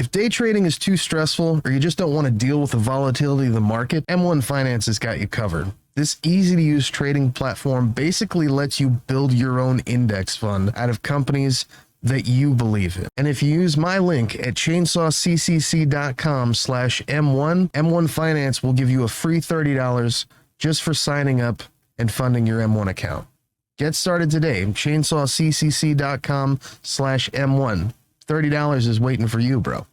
If day trading is too stressful or you just don't want to deal with the volatility of the market, M1 Finance has got you covered. This easy-to-use trading platform basically lets you build your own index fund out of companies that you believe in. And if you use my link at chainsawccc.com/M1, M1 Finance will give you a free $30 just for signing up and funding your M1 account. Get started today. chainsawccc.com/M1. $30 is waiting for you, bro.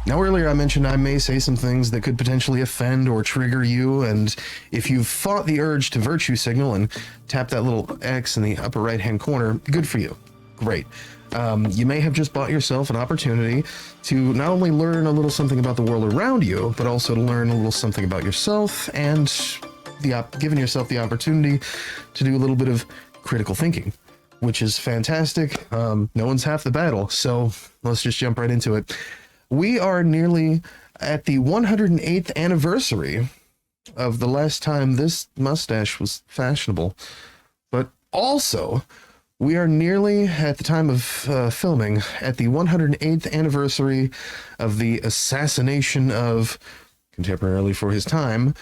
Now, earlier I mentioned I may say some things that could potentially offend or trigger you, and if you've fought the urge to virtue signal and tap that little X in the upper right-hand corner, good for you. Great. You may have just bought yourself an opportunity to not only learn a little something about the world around you, but also to learn a little something about yourself, and giving yourself the opportunity to do a little bit of critical thinking, which is fantastic. No one's half the battle, so let's just jump right into it. We are nearly at the 108th anniversary of the last time this mustache was fashionable, but also we are nearly, at the time of filming, at the 108th anniversary of the assassination of, contemporarily for his time,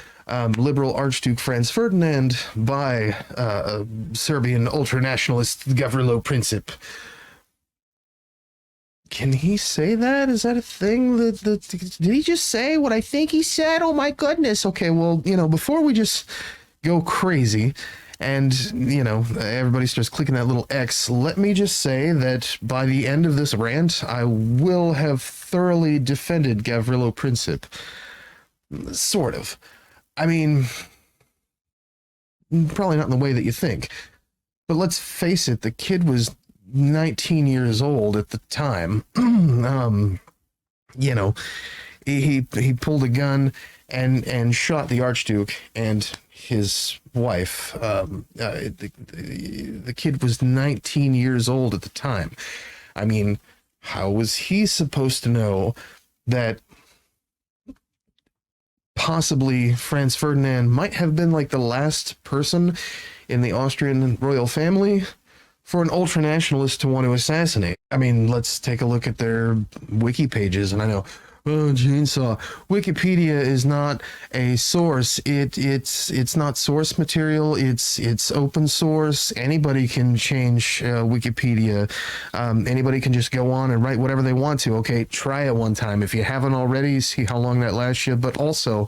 liberal Archduke Franz Ferdinand by Serbian ultranationalist Gavrilo Princip. Can he say that? Is that a thing? Did he just say what I think he said? Oh my goodness. Okay, well, before we just go crazy and, everybody starts clicking that little X, let me just say that by the end of this rant, I will have thoroughly defended Gavrilo Princip. Sort of. I mean, probably not in the way that you think. But let's face it, the kid was 19 years old at the time. He pulled a gun and shot the Archduke and his wife. The kid was 19 years old at the time. I mean, how was he supposed to know that possibly Franz Ferdinand might have been like the last person in the Austrian royal family for an ultranationalist to want to assassinate? I mean, let's take a look at their wiki pages, and I know, Chainsaw, Wikipedia is not a source. It's not source material. It's open source. Anybody can change Wikipedia. Anybody can just go on and write whatever they want to. Okay, try it one time. If you haven't already, see how long that lasts you. But also,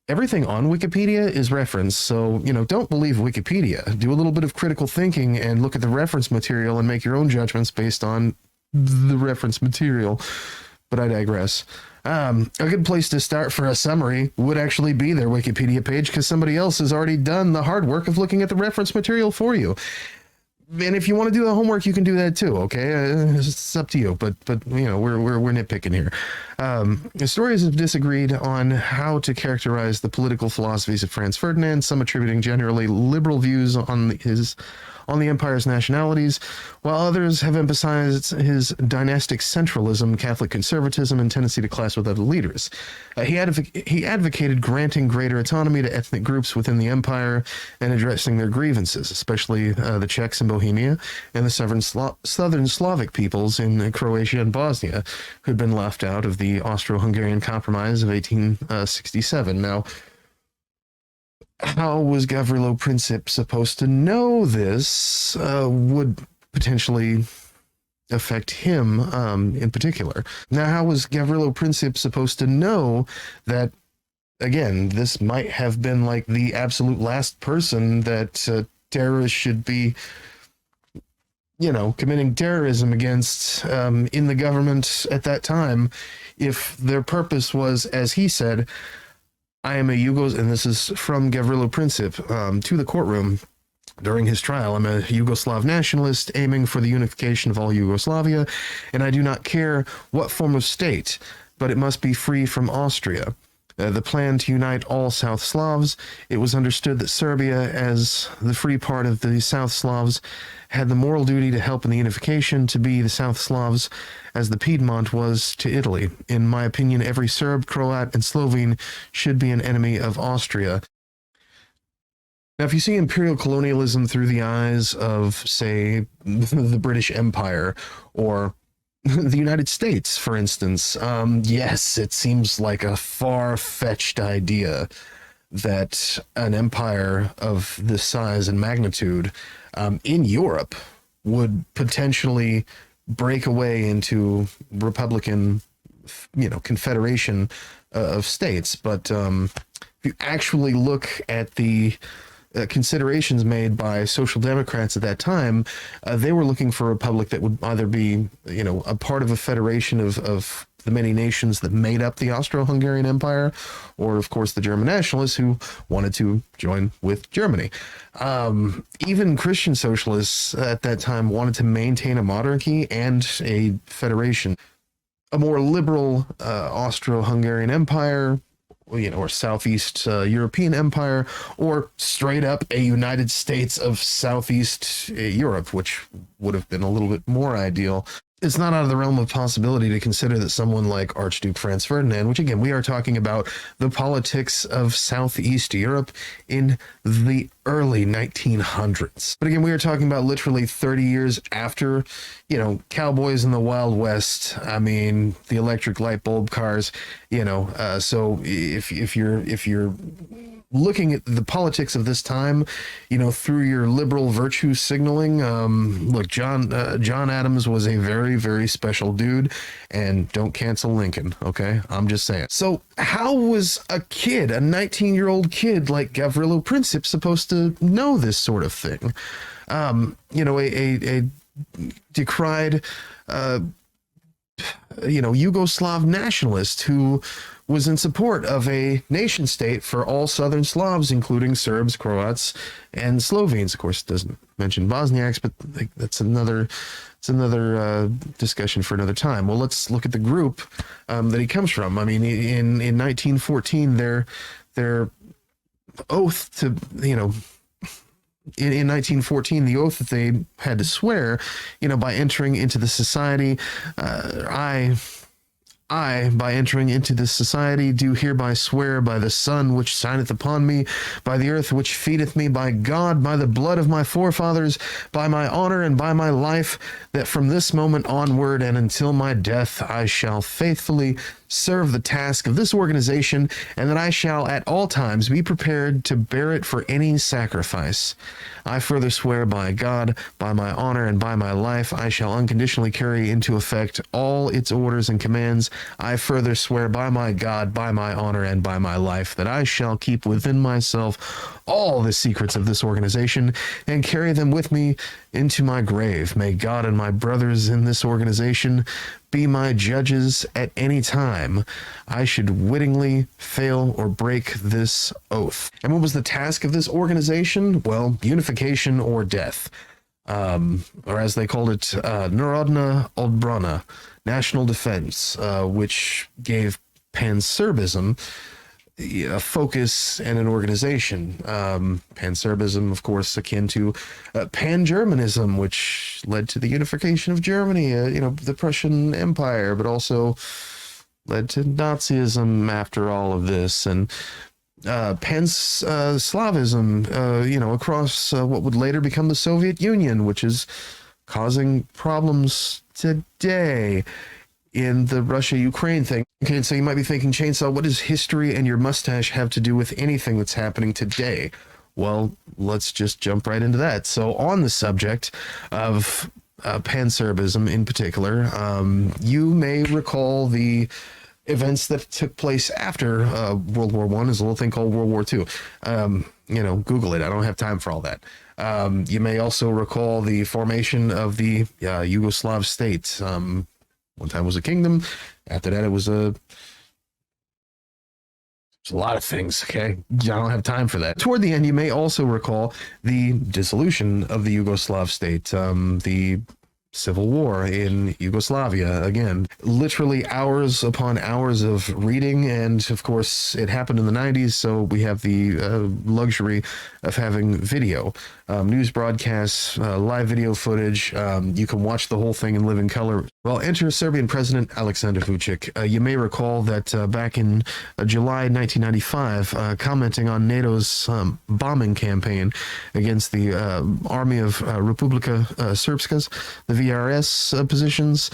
everything on Wikipedia is referenced, so, don't believe Wikipedia. Do a little bit of critical thinking and look at the reference material and make your own judgments based on the reference material. But I digress. A good place to start for a summary would actually be their Wikipedia page, because somebody else has already done the hard work of looking at the reference material for you. And if you want to do the homework, you can do that too, okay? It's up to you, but we're nitpicking here. Historians have disagreed on how to characterize the political philosophies of Franz Ferdinand, some attributing generally liberal views on the empire's nationalities, while others have emphasized his dynastic centralism, Catholic conservatism, and tendency to clash with other leaders. He advocated granting greater autonomy to ethnic groups within the empire and addressing their grievances, especially the Czechs in Bohemia and the southern Slavic peoples in Croatia and Bosnia, who had been left out of the Austro-Hungarian Compromise of 1867. Now, how was Gavrilo Princip supposed to know this would potentially affect him in particular? Now, how was Gavrilo Princip supposed to know that, again, this might have been like the absolute last person that terrorists should be, committing terrorism against in the government at that time, if their purpose was, as he said, I am a and this is from Gavrilo Princip to the courtroom during his trial, I'm a Yugoslav nationalist aiming for the unification of all Yugoslavia, and I do not care what form of state, but it must be free from Austria. The plan to unite all South Slavs, it was understood that Serbia, as the free part of the South Slavs, had the moral duty to help in the unification, to be the South Slavs as the Piedmont was to Italy. In my opinion, every Serb, Croat, and Slovene should be an enemy of Austria. Now, if you see imperial colonialism through the eyes of, say, the British Empire, or the United States, for instance. Yes, it seems like a far-fetched idea that an empire of this size and magnitude in Europe would potentially break away into Republican, confederation of states. But if you actually look at the considerations made by social democrats at that time, they were looking for a republic that would either be, a part of a federation of the many nations that made up the Austro-Hungarian Empire, or of course the German nationalists who wanted to join with Germany. Even Christian socialists at that time wanted to maintain a monarchy and a federation. A more liberal Austro-Hungarian Empire, or Southeast European Empire, or straight up a United States of Southeast Europe, which would have been a little bit more ideal. It's not out of the realm of possibility to consider that someone like Archduke Franz Ferdinand, which again, we are talking about the politics of Southeast Europe in the early 1900s. But again, we are talking about literally 30 years after, cowboys in the Wild West. I mean, the electric light bulb cars, so if you're looking at the politics of this time, through your liberal virtue signaling, look, John Adams was a very, very special dude, and don't cancel Lincoln, okay? I'm just saying. So how was a 19-year-old kid like Gavrilo Princip supposed to know this sort of thing? A decried, Yugoslav nationalist who was in support of a nation state for all southern Slavs, including Serbs, Croats, and Slovenes. Of course, it doesn't mention Bosniaks, but that's another discussion for another time. Well, let's look at the group that he comes from. I mean, in 1914, their oath to, in 1914, the oath that they had to swear, by entering into the society, I, by entering into this society, do hereby swear by the sun which shineth upon me, by the earth which feedeth me, by God, by the blood of my forefathers, by my honor and by my life, that from this moment onward and until my death I shall faithfully serve the task of this organization, and that I shall at all times be prepared to bear it for any sacrifice. I further swear by God, by my honor, and by my life, I shall unconditionally carry into effect all its orders and commands. I further swear by my God, by my honor, and by my life, that I shall keep within myself all the secrets of this organization and carry them with me into my grave. May God and my brothers in this organization be my judges at any time I should wittingly fail or break this oath. And what was the task of this organization? Well, unification or death. Or as they called it, Narodna Odbrana, national defense, which gave Pan-Serbism a focus and an organization. Pan-Serbism, of course, akin to Pan-Germanism, which led to the unification of Germany, the Prussian Empire, but also led to Nazism after all of this, and Pan-Slavism, across what would later become the Soviet Union, which is causing problems today in the Russia-Ukraine thing. Okay, so you might be thinking, Chainsaw, what does history and your mustache have to do with anything that's happening today? Well, let's just jump right into that. So on the subject of Pan-Serbism in particular, you may recall the events that took place after World War I. Is a little thing called World War II. Google it. I don't have time for all that. You may also recall the formation of the Yugoslav state. One time was a kingdom. After that, it was a lot of things, okay? I don't have time for that. Toward the end, you may also recall the dissolution of the Yugoslav state, the civil war in Yugoslavia. Again, literally hours upon hours of reading, and of course, it happened in the 90s, so we have the luxury of having video. News broadcasts, live video footage. You can watch the whole thing in living color. Well, enter Serbian President Aleksandar Vučić. You may recall that back in July 1995, commenting on NATO's bombing campaign against the army of Republika Srpska's, the VRS positions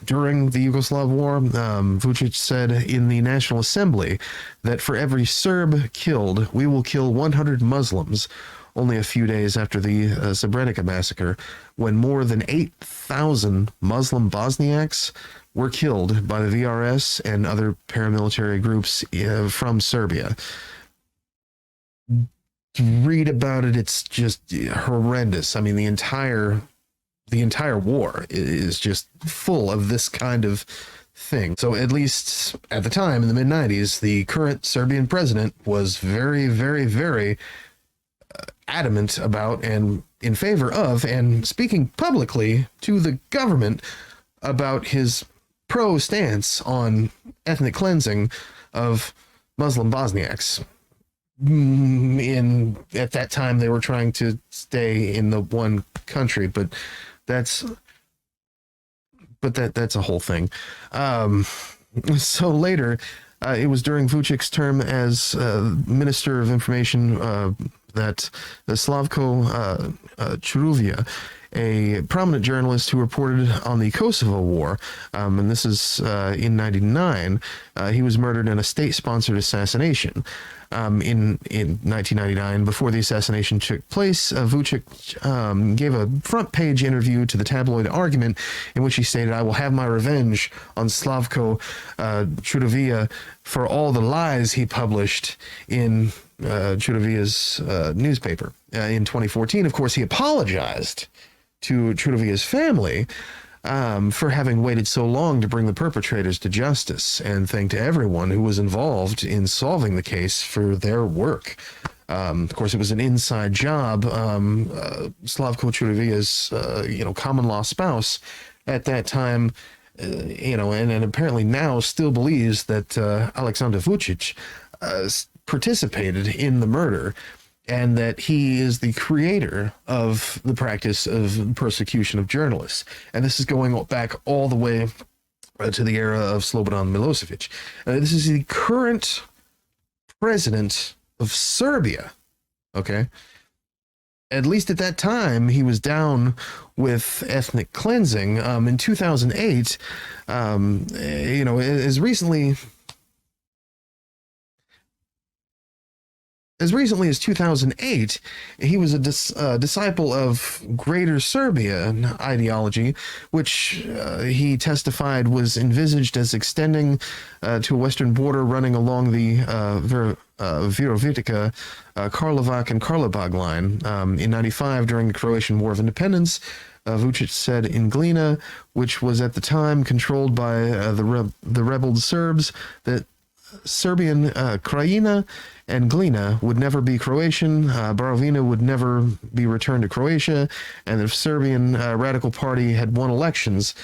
during the Yugoslav War. Vučić said in the National Assembly that for every Serb killed, we will kill 100 Muslims. Only a few days after the Srebrenica massacre, when more than 8,000 Muslim Bosniaks were killed by the VRS and other paramilitary groups from Serbia. Read about it, it's just horrendous. I mean, the entire war is just full of this kind of thing. So at least at the time, in the mid-90s, the current Serbian president was very, very, very adamant about and in favor of, and speaking publicly to the government about his pro stance on ethnic cleansing of Muslim Bosniaks. At that time, they were trying to stay in the one country, but that's a whole thing. So later, it was during Vučic's term as Minister of Information that Slavko Čuruvija, a prominent journalist who reported on the Kosovo War, and this is in '99, he was murdered in a state-sponsored assassination. In 1999, before the assassination took place, Vučić gave a front-page interview to the tabloid Argument in which he stated, "I will have my revenge on Slavko Čuruvija for all the lies he published in Čuruvija's newspaper." In 2014, of course, he apologized to Čuruvija's family for having waited so long to bring the perpetrators to justice, and thanked everyone who was involved in solving the case for their work. Of course, it was an inside job. Slavko Čuruvija's, common law spouse at that time, and apparently now still believes that Aleksandar Vučić participated in the murder, and that he is the creator of the practice of persecution of journalists. And this is going back all the way to the era of Slobodan Milosevic. This is the current president of Serbia, okay? At least at that time, he was down with ethnic cleansing. In 2008, as recently as 2008, he was a disciple of Greater Serbia ideology, which he testified was envisaged as extending to a western border running along the Virovitica, Karlovac, and Karlobag line. In '95, during the Croatian War of Independence, Vučić said in Glina, which was at the time controlled by the rebel Serbs, that Serbian Krajina and Glina would never be Croatian, Barovina would never be returned to Croatia, and if Serbian Radical Party had won elections,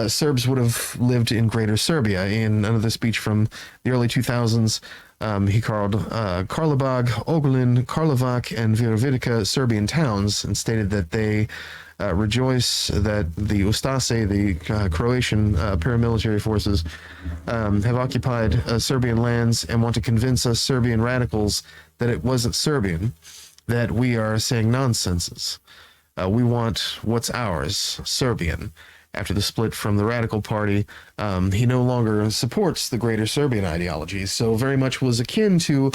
Serbs would have lived in Greater Serbia. In another speech from the early 2000s, he called Karlobag, Ogulin, Karlovac, and Virovitica Serbian towns, and stated that they rejoice that the Ustase, the Croatian paramilitary forces, have occupied Serbian lands and want to convince us Serbian radicals that it wasn't Serbian, that we are saying nonsenses. We want what's ours, Serbian. After the split from the Radical Party, he no longer supports the Greater Serbian ideology, so very much was akin to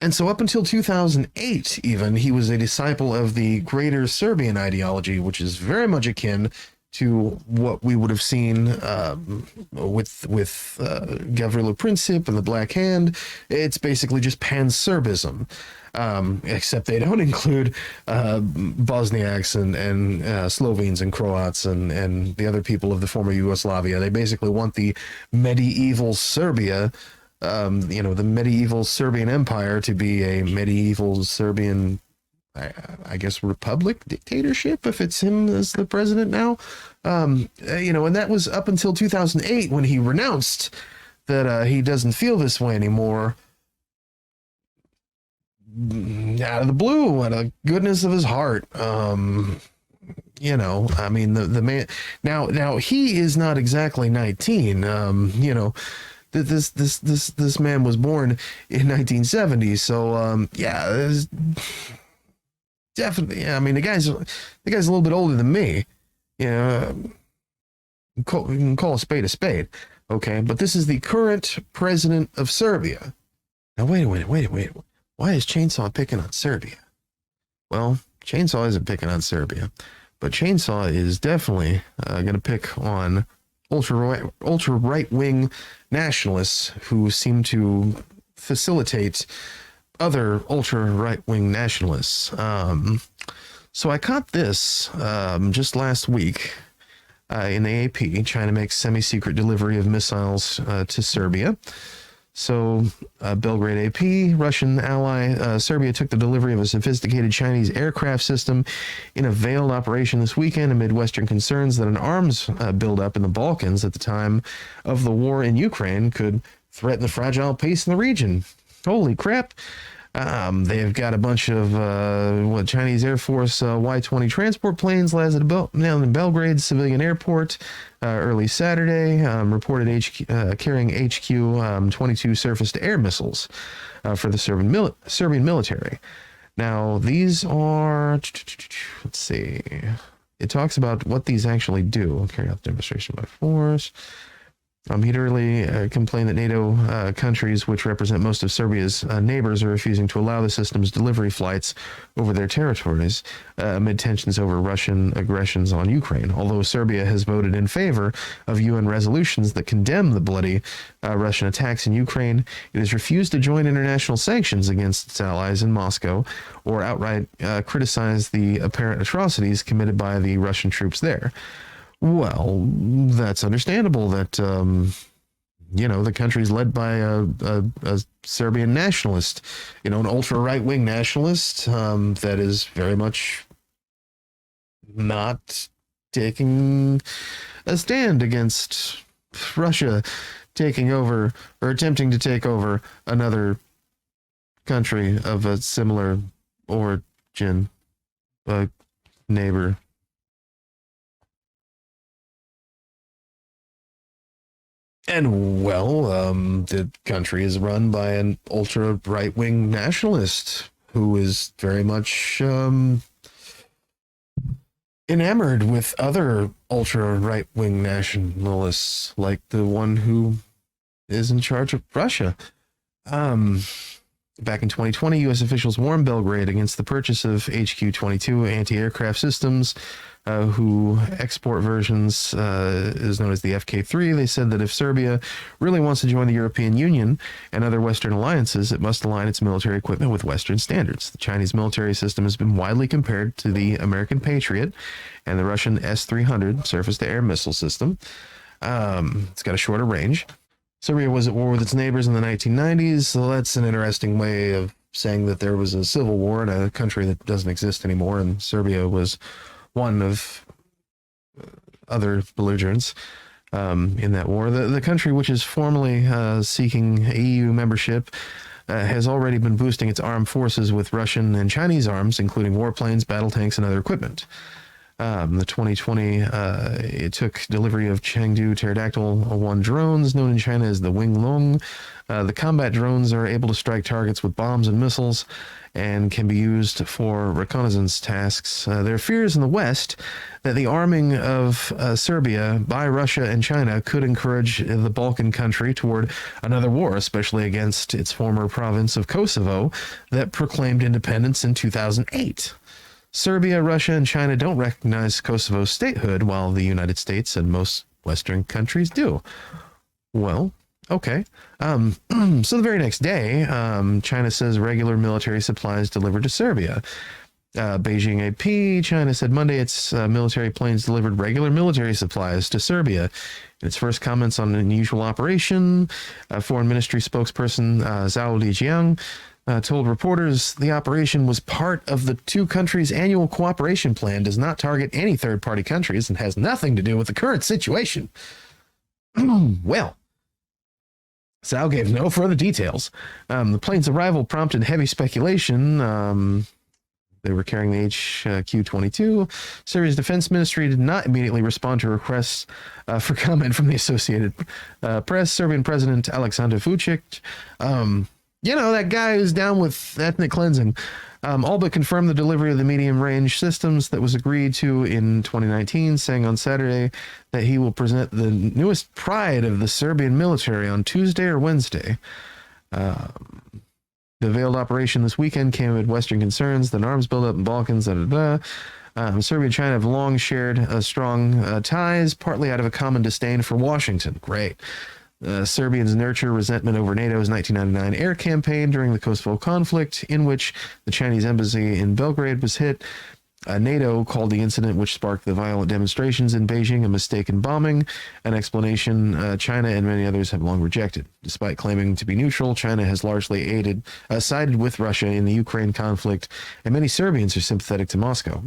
And so up until 2008, even, he was a disciple of the Greater Serbian ideology, which is very much akin to what we would have seen with Gavrilo Princip and the Black Hand. It's basically just pan-Serbism, except they don't include Bosniaks and Slovenes and Croats and the other people of the former Yugoslavia. They basically want the medieval Serbia, the medieval Serbian Empire, to be a medieval Serbian, I guess, republic, dictatorship, if it's him as the president now. And that was up until 2008 when he renounced that he doesn't feel this way anymore. Out of the blue, out of the goodness of his heart. The man, now he is not exactly 19, This man was born in 1970. So yeah, definitely. Yeah, I mean, the guy's a little bit older than me. You know, you can call a spade a spade. Okay, but this is the current president of Serbia. Now wait a minute, wait a minute. Why is Chainsaw picking on Serbia? Well, Chainsaw isn't picking on Serbia, but Chainsaw is definitely going to pick on ultra right wing nationalists who seem to facilitate other ultra right wing nationalists. So I caught this just last week in the AP. China makes semi-secret delivery of missiles to Serbia. So, Belgrade AP, Russian ally, Serbia took the delivery of a sophisticated Chinese aircraft system in a veiled operation this weekend amid Western concerns that an arms buildup in the Balkans at the time of the war in Ukraine could threaten the fragile peace in the region. Holy crap. They've got a bunch of Chinese Air Force Y-20 transport planes landed in Belgrade civilian airport early Saturday, reported carrying HQ-22 surface-to-air missiles for the Serbian military. Now, these are, let's see, it talks about what these actually do. Carry out the demonstration by force. He'd early complained that NATO countries, which represent most of Serbia's neighbors, are refusing to allow the system's delivery flights over their territories amid tensions over Russian aggressions on Ukraine. Although Serbia has voted in favor of UN resolutions that condemn the bloody Russian attacks in Ukraine, it has refused to join international sanctions against its allies in Moscow or outright criticize the apparent atrocities committed by the Russian troops there. Well, that's understandable that, the country's led by a Serbian nationalist, an ultra right-wing nationalist that is very much not taking a stand against Russia taking over or attempting to take over another country of a similar origin, a neighbor. And, well, the country is run by an ultra right-wing nationalist who is very much enamored with other ultra right-wing nationalists, like the one who is in charge of Russia. Back in 2020, U.S. officials warned Belgrade against the purchase of HQ-22 anti-aircraft systems, who export versions is known as the FK3. They said that if Serbia really wants to join the European Union and other Western alliances, it must align its military equipment with Western standards. The Chinese military system has been widely compared to the American Patriot and the Russian S-300 surface-to-air missile system. It's got a shorter range. Serbia was at war with its neighbors in the 1990s, so that's an interesting way of saying that there was a civil war in a country that doesn't exist anymore, and Serbia was one of other belligerents in that war. The country, which is formally seeking EU membership, has already been boosting its armed forces with Russian and Chinese arms, including warplanes, battle tanks, and other equipment. The 2020, it took delivery of Chengdu Pterodactyl-1 drones, known in China as the Winglong. The combat drones are able to strike targets with bombs and missiles and can be used for reconnaissance tasks. There are fears in the West that the arming of Serbia by Russia and China could encourage the Balkan country toward another war, especially against its former province of Kosovo that proclaimed independence in 2008. Serbia, Russia, and China don't recognize Kosovo's statehood, while the United States and most Western countries do. Well, okay. So the very next day, China says regular military supplies delivered to Serbia. Beijing AP, China said Monday its military planes delivered regular military supplies to Serbia. In its first comments on an unusual operation, Foreign Ministry spokesperson Zhao Lijiang told reporters the operation was part of the two countries' annual cooperation plan, does not target any third-party countries, and has nothing to do with the current situation. Well, Zhao gave no further details. The plane's arrival prompted heavy speculation They were carrying the HQ-22. Serbia's defense ministry did not immediately respond to requests for comment from the Associated Press. Serbian President Aleksandar Vučić, that guy who's down with ethnic cleansing, all but confirmed the delivery of the medium-range systems that was agreed to in 2019, saying on Saturday that he will present the newest pride of the Serbian military on Tuesday or Wednesday. The veiled operation this weekend came amid Western concerns that arms buildup in Balkans. Serbia and China have long shared strong ties, partly out of a common disdain for Washington. Great. Serbians nurture resentment over NATO's 1999 air campaign during the Kosovo conflict, in which the Chinese embassy in Belgrade was hit. NATO called the incident, which sparked the violent demonstrations in Beijing, a mistaken bombing, an explanation China and many others have long rejected. Despite claiming to be neutral, China has largely sided with Russia in the Ukraine conflict, and many Serbians are sympathetic to Moscow.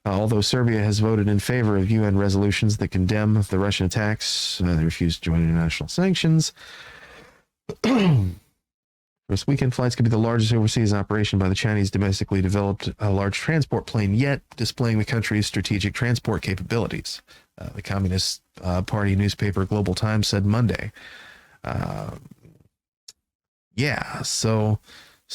Although Serbia has voted in favor of UN resolutions that condemn the Russian attacks, they refuse to join international sanctions. First weekend flights could be the largest overseas operation by the Chinese domestically developed large transport plane yet, displaying the country's strategic transport capabilities. The Communist Party newspaper Global Times said Monday. So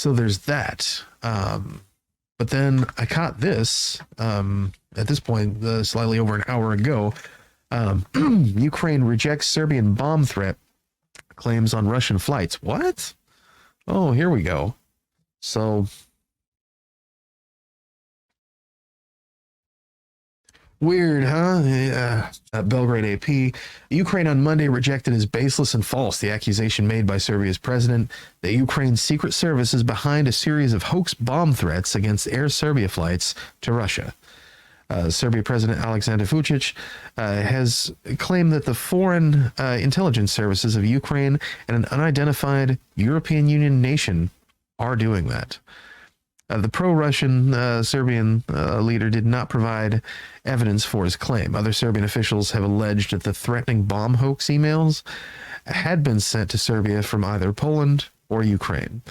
there's that. But then I caught this at this point, slightly over an hour ago. Ukraine rejects Serbian bomb threat claims on Russian flights. What? Oh, here we go. So, weird, huh? Belgrade AP. Ukraine on Monday rejected as baseless and false the accusation made by Serbia's president that Ukraine's secret service is behind a series of hoax bomb threats against Air Serbia flights to Russia. Serbia President Aleksandar Vučić has claimed that the foreign intelligence services of Ukraine and an unidentified European Union nation are doing that. The pro-Russian Serbian leader did not provide evidence for his claim. Other Serbian officials have alleged that the threatening bomb hoax emails had been sent to Serbia from either Poland or Ukraine.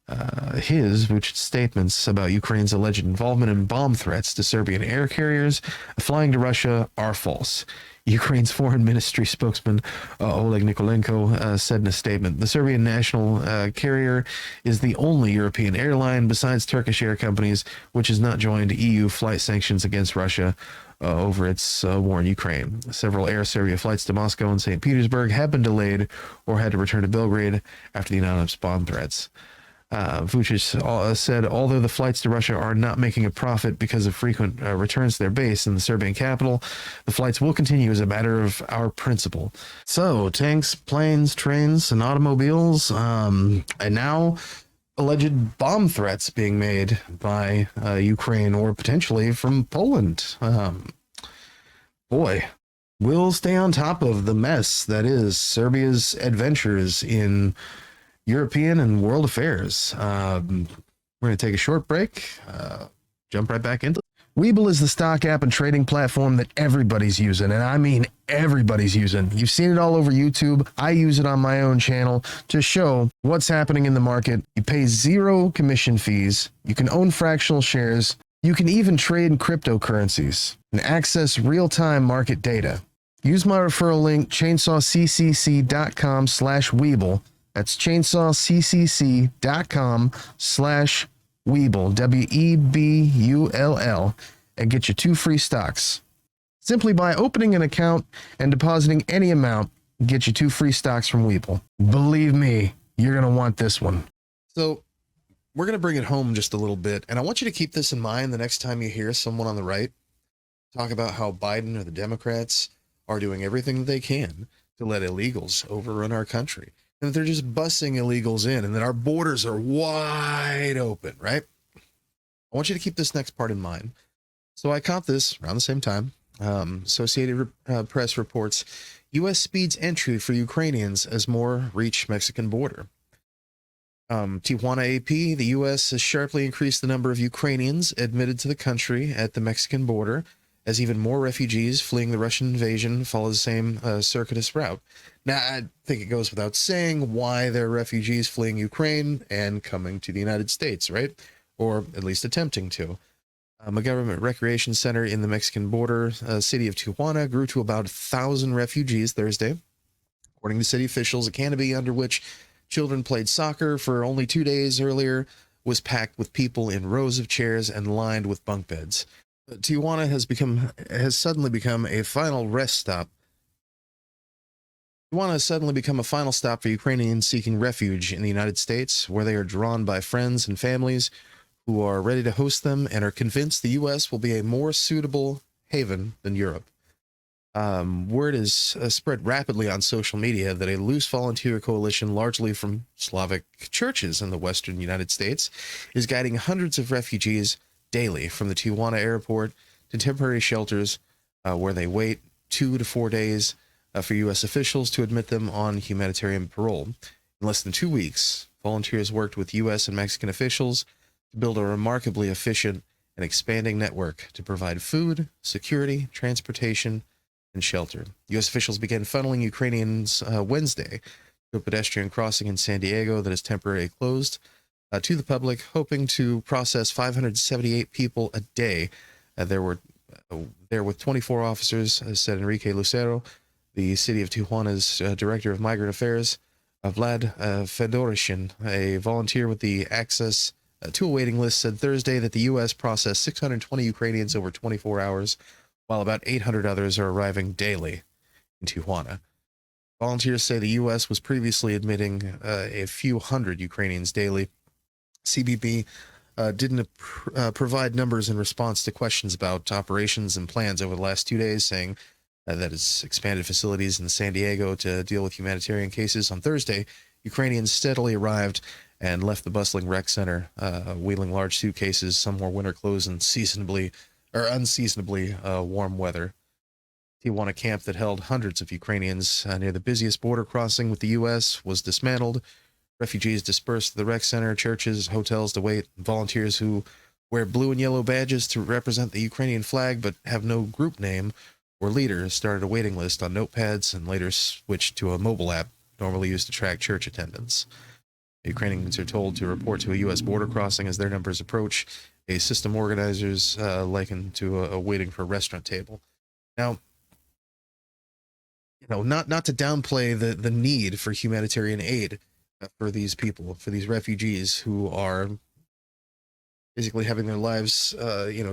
Vučić's statements about Ukraine's alleged involvement in bomb threats to Serbian air carriers flying to Russia are false. Ukraine's foreign ministry spokesman Oleg Nikolenko said in a statement, the Serbian national carrier is the only European airline besides Turkish air companies which has not joined EU flight sanctions against Russia over its war in Ukraine. Several Air Serbia flights to Moscow and St. Petersburg have been delayed or had to return to Belgrade after the anonymous bomb threats. Vučić said, although the flights to Russia are not making a profit because of frequent returns to their base in the Serbian capital, the flights will continue as a matter of our principle. So, tanks, planes, trains, and automobiles, and now alleged bomb threats being made by Ukraine or potentially from Poland. We'll stay on top of the mess that is Serbia's adventures in European and world affairs. We're going to take a short break, jump right back into it. Webull is the stock app and trading platform that everybody's using, and I mean everybody's using. You've seen it all over YouTube. I use it on my own channel to show what's happening in the market. You pay zero commission fees. You can own fractional shares. You can even trade cryptocurrencies and access real-time market data. Use my referral link, chainsawccc.com/Webull. That's chainsawccc.com/Webull, Webull, and get you 2 free stocks. Simply by opening an account and depositing any amount, get you 2 free stocks from Webull. Believe me, you're going to want this one. So we're going to bring it home just a little bit, and I want you to keep this in mind the next time you hear someone on the right talk about how Biden or the Democrats are doing everything that they can to let illegals overrun our country. And that they're just busing illegals in and that our borders are wide open, right? I want you to keep this next part in mind. So I caught this around the same time. Associated Press reports U.S. speeds entry for Ukrainians as more reach Mexican border. Tijuana AP, the U.S. has sharply increased the number of Ukrainians admitted to the country at the Mexican border as even more refugees fleeing the Russian invasion follow the same circuitous route. Now, I think it goes without saying why there are refugees fleeing Ukraine and coming to the United States, right? or at least attempting to. A government recreation center in the Mexican border city of Tijuana grew to about 1,000 refugees Thursday. According to city officials, a canopy under which children played soccer for only 2 days earlier was packed with people in rows of chairs and lined with bunk beds. Tijuana has suddenly become a final rest stop. Tijuana has suddenly become a final stop for Ukrainians seeking refuge in the United States, where they are drawn by friends and families who are ready to host them and are convinced the U.S. will be a more suitable haven than Europe. Word is spread rapidly on social media that a loose volunteer coalition, largely from Slavic churches in the western United States, is guiding hundreds of refugees daily from the Tijuana airport to temporary shelters where they wait 2 to 4 days for U.S. officials to admit them on humanitarian parole. In less than 2 weeks, volunteers worked with U.S. and Mexican officials to build a remarkably efficient and expanding network to provide food, security, transportation, and shelter. U.S. officials began funneling Ukrainians Wednesday to a pedestrian crossing in San Diego that is temporarily closed to the public, hoping to process 578 people a day. There with 24 officers, said Enrique Lucero, the city of Tijuana's director of migrant affairs. Vlad Fedorishin, a volunteer with the Access to a waiting list, said Thursday that the U.S. processed 620 Ukrainians over 24 hours, while about 800 others are arriving daily in Tijuana. Volunteers say the U.S. was previously admitting a few hundred Ukrainians daily. CBP didn't provide numbers in response to questions about operations and plans over the last 2 days, saying that it's expanded facilities in San Diego to deal with humanitarian cases. On Thursday, Ukrainians steadily arrived and left the bustling rec center, wheeling large suitcases. Some wore winter clothes and unseasonably warm weather. Tijuana camp that held hundreds of Ukrainians near the busiest border crossing with the U.S. was dismantled. Refugees dispersed to the rec center, churches, hotels to wait. Volunteers who wear blue and yellow badges to represent the Ukrainian flag but have no group name or leader started a waiting list on notepads and later switched to a mobile app normally used to track church attendance. Ukrainians are told to report to a U.S. border crossing as their numbers approach. A system organizers likened to a waiting for a restaurant table. Now, not to downplay the need for humanitarian aid for these people, for these refugees who are basically having their lives,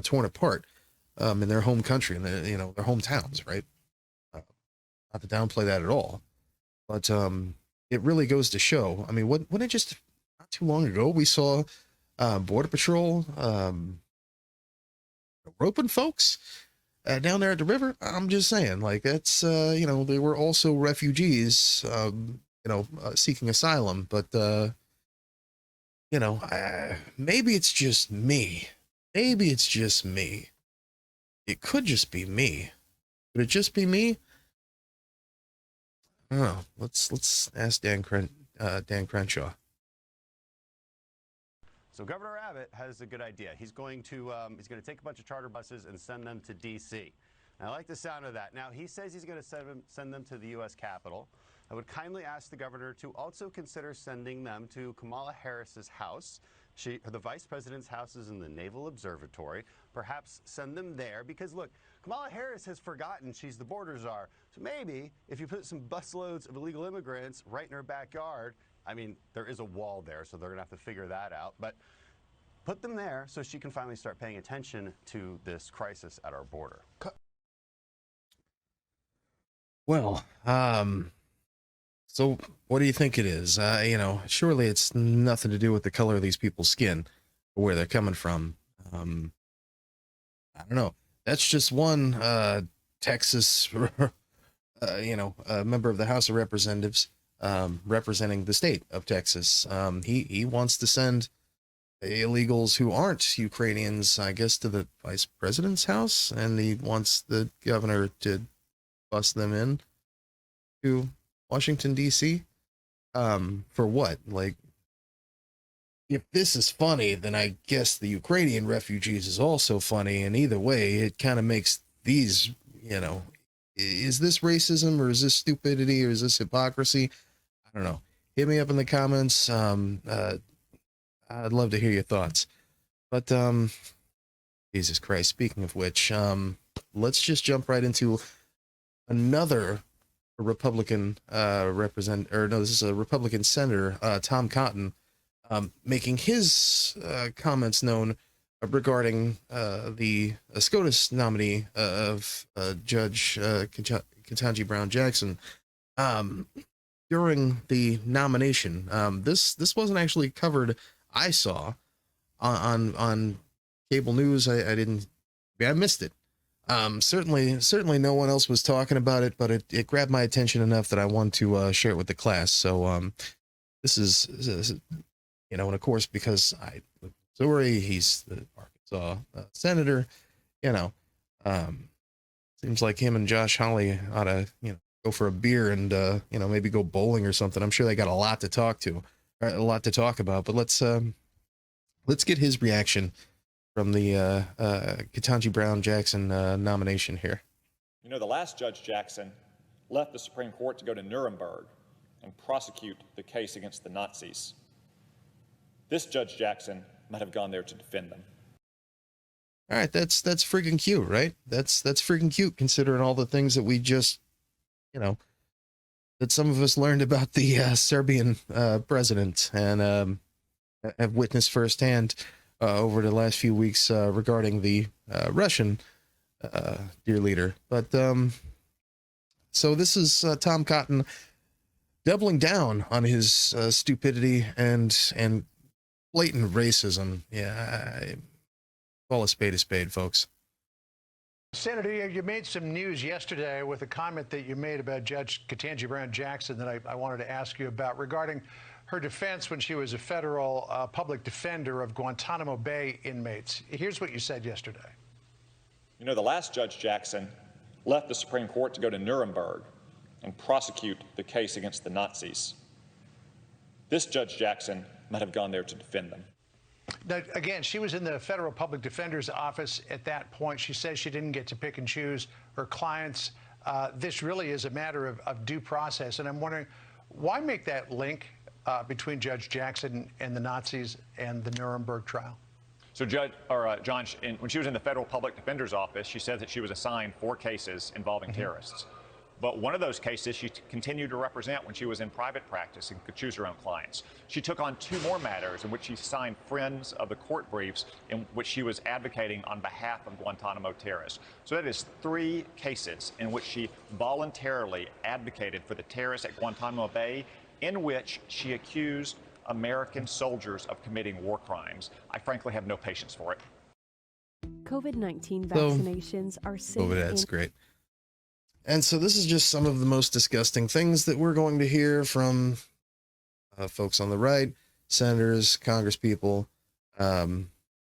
torn apart in their home country, in their hometowns, right? Not to downplay that at all, but it really goes to show. I mean, wasn't it just not too long ago we saw Border Patrol roping folks down there at the river? I'm just saying, like, that's they were also refugees, seeking asylum, but maybe it's just me. Maybe it's just me. It could just be me. Could it just be me? Oh, let's ask Dan Crenshaw. So Governor Abbott has a good idea. He's going to take a bunch of charter buses and send them to D.C. And I like the sound of that. Now, he says he's going to send them to the U.S. Capitol. I would kindly ask the governor to also consider sending them to Kamala Harris's house. The vice president's house is in the Naval Observatory. Perhaps send them there because, look, Kamala Harris has forgotten she's the border czar. So maybe if you put some busloads of illegal immigrants right in her backyard, I mean, there is a wall there, so they're going to have to figure that out. But put them there so she can finally start paying attention to this crisis at our border. Well, so what do you think it is? Surely it's nothing to do with the color of these people's skin or where they're coming from. I don't know. That's just one Texas, member of the House of Representatives representing the state of Texas. He wants to send illegals who aren't Ukrainians, I guess, to the vice president's house, and he wants the governor to bust them in to Washington, D.C. For what? Like, if this is funny, then I guess the Ukrainian refugees is also funny, and either way, it kind of makes these, is this racism, or is this stupidity, or is this hypocrisy? I don't know. Hit me up in the comments. I'd love to hear your thoughts. But Jesus Christ, speaking of which, let's just jump right into another Republican this is a Republican senator, Tom Cotton, making his comments known regarding the SCOTUS nominee of Judge Ketanji Brown Jackson. During the nomination, this wasn't actually covered. I saw on cable news. I missed it. Certainly no one else was talking about it, but it grabbed my attention enough that I want to share it with the class. So this is and of course, because Missouri, he's the Arkansas senator, seems like him and Josh Hawley ought to go for a beer and maybe go bowling or something. I'm sure they got a lot to talk about, but let's get his reaction from the Ketanji Brown Jackson nomination here. The last Judge Jackson left the Supreme Court to go to Nuremberg and prosecute the case against the Nazis. This Judge Jackson might have gone there to defend them. All right, that's freaking cute, right? That's freaking cute, considering all the things that we just, that some of us learned about the Serbian president and have witnessed firsthand over the last few weeks regarding the Russian dear leader. But so this is Tom Cotton doubling down on his stupidity and blatant racism. Yeah, call a spade, folks. Senator, you made some news yesterday with a comment that you made about Judge Ketanji Brown Jackson that I wanted to ask you about regarding her defense when she was a federal public defender of Guantanamo Bay inmates. Here's what you said yesterday. The last Judge Jackson left the Supreme Court to go to Nuremberg and prosecute the case against the Nazis. This Judge Jackson might have gone there to defend them. Now, again, she was in the federal public defender's office at that point. She says she didn't get to pick and choose her clients. This really is a matter of due process. And I'm wondering, why make that link between Judge Jackson and the Nazis and the Nuremberg trial? So, John, when she was in the federal public defender's office, she said that she was assigned 4 cases involving terrorists. But one of those cases she continued to represent when she was in private practice and could choose her own clients. She took on 2 more matters in which she signed friends of the court briefs in which she was advocating on behalf of Guantanamo terrorists. So that is 3 cases in which she voluntarily advocated for the terrorists at Guantanamo Bay, in which she accused American soldiers of committing war crimes. I frankly have no patience for it. COVID-19 vaccinations are safe. That's great. And so this is just some of the most disgusting things that we're going to hear from folks on the right, senators, congresspeople,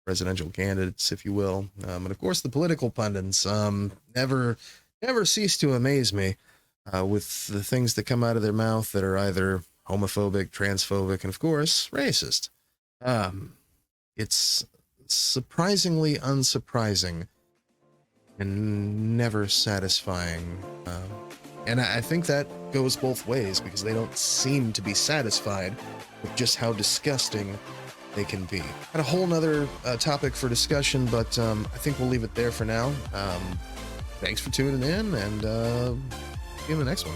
presidential candidates, if you will, and of course the political pundits. Never cease to amaze me with the things that come out of their mouth that are either homophobic, transphobic, and of course racist. It's surprisingly unsurprising and never satisfying. And I think that goes both ways, because they don't seem to be satisfied with just how disgusting they can be. Got a whole nother topic for discussion, but I think we'll leave it there for now. Thanks for tuning in, and see you in the next one.